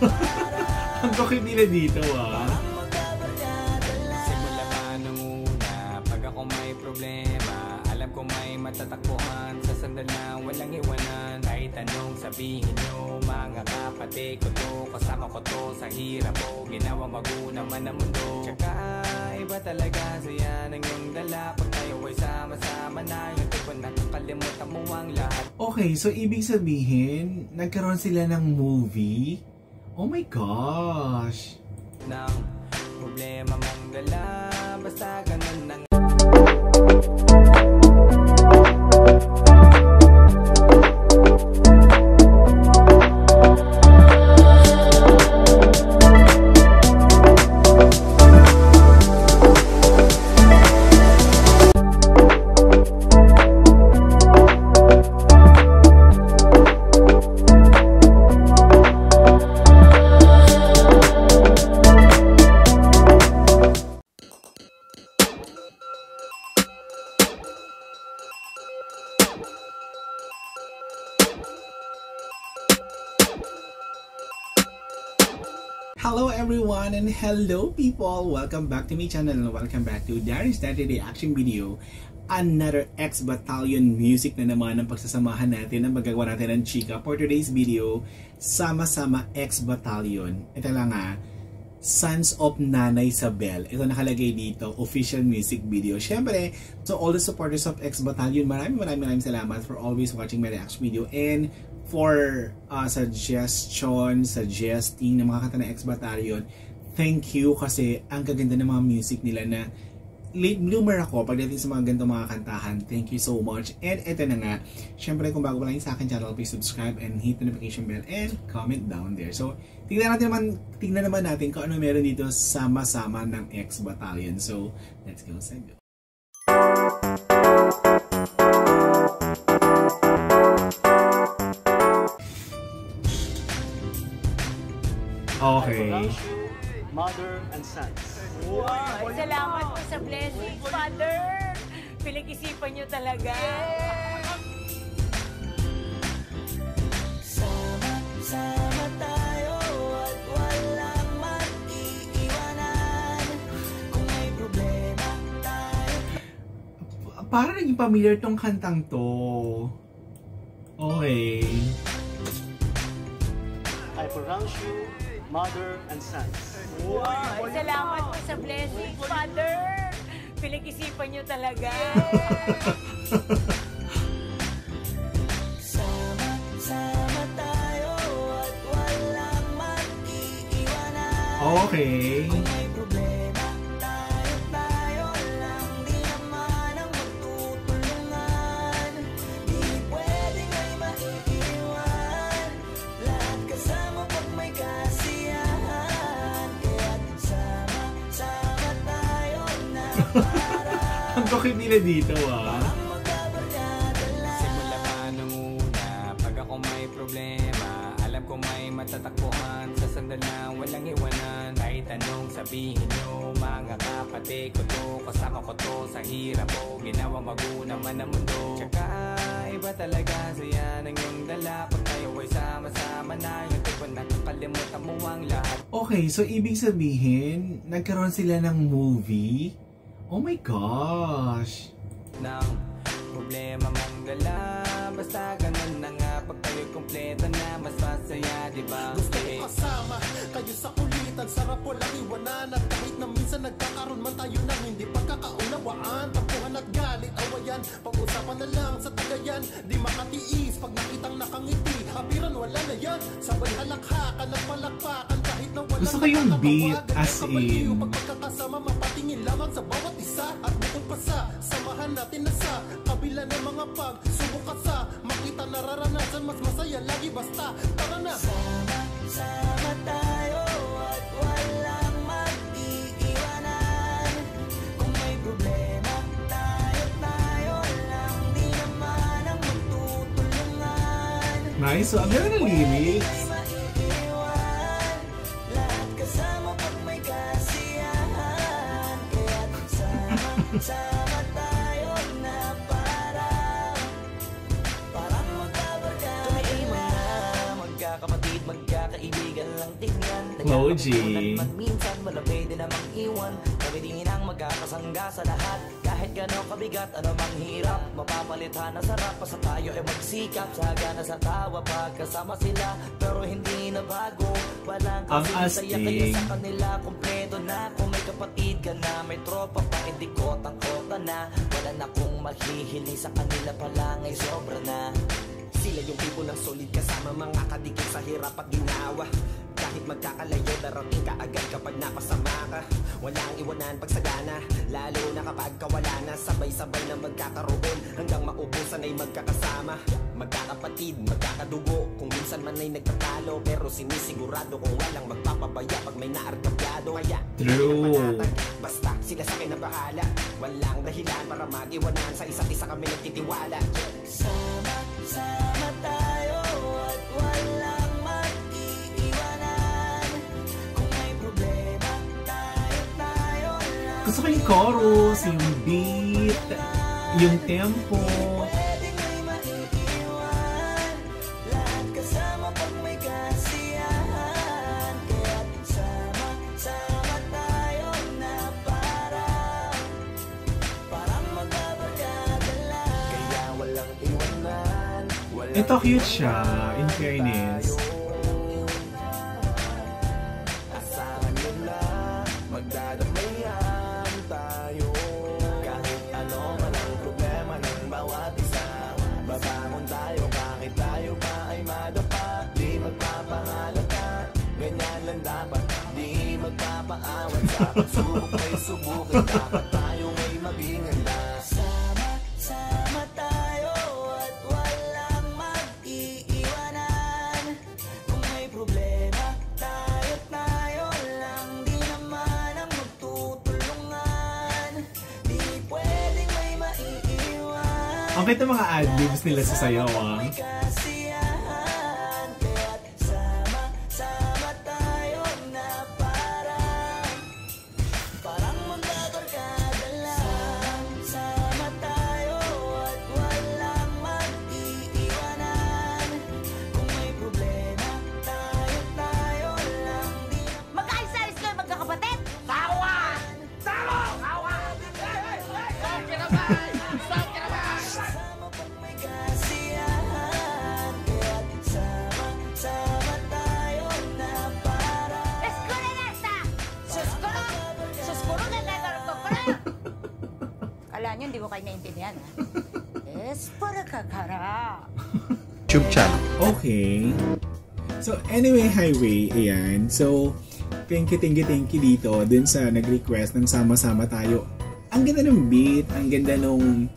Ang bakit nila dito Simula pa nung una, pag ako may problema, alam ko may matatakbuhan. Sa sandal na walang iwanan, kahit anong sabihin nyo, mga kapatid ko to, kasama ko to sa hirap ko, ginawa maguna man ang mundo. Tsaka iba talaga saya ng iyong dala, pag tayo ay sama-sama na, yung tipo nakakalimutan mo ang lahat. Okay, so ibig sabihin, nagkaroon sila ng movie? Oh my gosh! Nang problema mong dala, basta ganun nang Hello everyone and hello people! Welcome back to my channel and welcome back to Darius Daddy Reaction Video. Another X-Battalion music na naman ang pagsasamahan natin ang magagawa natin ng chika for today's video. Sama-sama X-Battalion. Ito lang Sons of Nanay Sabel. Ito nakalagay dito, official music video. Syempre, so all the supporters of X-Battalion, maraming salamat for always watching my reaction video and for suggesting ng mga kanta ng X-Battalion. Thank you kasi ang gaganda ng mga music nila na late bloomer ako pagdating sa mga ganitong mga kantahan. Thank you so much. And eto na nga, syempre kung bago pa lang sa akin channel, please subscribe and hit the notification bell and comment down there. So, tingnan naman natin kung ano meron dito sama-sama ng X-Battalion. So, let's go sa go. Okay. Mother and sons. Wow! Salamat po sa blessings, Father! Pinag-isipan niyo talaga. Sama tayo at walang mag-iiwanan. Kung may problema tayo. Parang naging familiar tong kantang to. Okay. I pronounce you mother and sons. Wow! Salamat po sa blessings, Father! Pinag-isipan niyo talaga. Sama tayo at walang mag-iiwanan. Okay. Kung may problema tayo lang, di naman ang magtutulungan. Di pwedeng ay maiiwan, lahat kasama pag may kasiyahan. Kaya't sama tayo na para Ang bakit nila dito Simula pa nung una, pag ako may problema, alam ko may matatakbuhan. Sa sandal na walang iwanan, kahit anong sabihin nyo, mga kapatid ko to, kasama ko to sa hirap ko, ginawa maguna man ang mundo. Tsaka iba talaga saya ng iyong dala, pag tayo ay sama-sama na, yung tipo nakakalimutan mo ang lahat. Okay, so ibig sabihin, nagkaroon sila ng movie? Oh my gosh! Nang problema mong dala, basta ganun na nga, pag tayo'y kumpleto na, mas masaya, diba? Gusto ko kasama kayo sa kulitan, sarap walang iwanan. At kahit na minsan nagkakaroon man tayo ng hindi pagkakaunawaan, tampuhan at galit, awayan, pag-usapan na lang sa tagayan. Di makatiis pag nakitang nakangiti, habiran wala na yan. Sabay halakhakan at palakpakan kahit na walang Gusto ko yung beat as in pagkakasama, mapatingin lamang sa bawat isa. At bukod pa sa samahan natin na sa kabila ng mga pagsubok ka sa makita nararanasan, mas masaya lagi basta tara na. Sama tayo at walang mag-iiwanan. Kung may problema tayo lang, di naman ang magtutulungan. Nice, so ang ganda ng lyrics. Lahat kasama pag may kasiyahan. Kaya't sama tayo na parang magkabarkada. Kami ay mga magkakapatid, magkakasama. magkakaibigan lang tingnan. Chloe G. Man minsan, malapit din namang iwan. Kami din ang magkakasangga sa lahat. Kahit gano'ng kabigat, ano mang hirap, mapapalitan na sarap. Basta tayo ay magsikap, sagana sa tawa pagkasama sila. Pero hindi na bago, walang kasi saya kaya sa kanila. Kompleto na, kung may kapatid ka na, may tropa pa, hindi kotang-kota na. Wala na kong mahihili sa kanila pa lang ay sobra na. Sila yung tipo ng solid kasama mga kadikit sa hirap at ginawa. Kahit magkakalayo, darating ka agad kapag napasama ka. Walang iwanan pag sagana, lalo na kapag kawala na. Sabay-sabay na magkakaroon, hanggang maubusan ay magkakasama. Magkakapatid, magkakadugo, kung minsan man ay nagtatalo. Pero sinisigurado kung walang magpapabaya pag may naarkabyado. Kaya, true. Basta sila sa akin na bahala. Walang dahilan para mag-iwanan, sa isa't isa kami nagtitiwala. Sama tayo at walang mag-iiwanan. Kung may problema, tayo lang. Gusto ko yung chorus, yung beat, yung tempo. Pwedeng may maiiwan. Lahat kasama pag may kasiyahan. Kaya sama tayo na parang magbabarkada lang. Kaya walang iwanan. Ito cute siya, in fairness. Asahan nyo na, magdadamayan tayo. Kahit ano man ang problema ng bawat isa, babangon tayo kahit tayo pa ay madapa. Di magpapahalata, ganyan lang dapat. Di magpapaawat sa pagsubok may subukin. Dapat tayo may maging handa. Sama tayo at walang mag-iiwanan. Kung may problema, tayo lang. Di naman ang magtutulungan. Di pwedeng may maiiwan. Ang kita mga ad-libs nila sa sayaw, ah. May kasiyahan. Kaya't sama tayo na parang magbabarkada lang. Sama tayo at walang mag-iiwanan. Kung may problema, tayo lang. Di Magkaayos-ayos kayo magkakapatid! Sama pag may kasiyahan. Kaya't sama tayo na Escuela na esta! Suskuro na nagarap ko na! Kala nyo, hindi ko kayo naintindihan, ha? Es para kakara. YouTube channel. Okay. So, anyway, highway, ayan. So, thank you dito dun sa nag-request ng sama-sama tayo. Ang ganda ng beat, ang ganda nung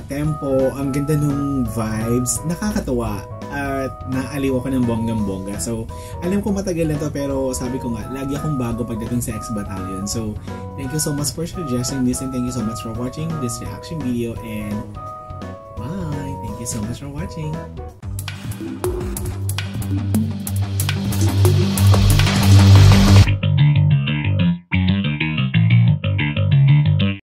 tempo, ang ganda nung vibes, nakakatuwa at naaliw ako ng bonggang-bongga. So, alam ko matagal na to pero sabi ko nga, lagi akong bago pagdating sa X Battalion. So, thank you so much for suggesting this and thank you so much for watching this reaction video and bye! Thank you so much for watching!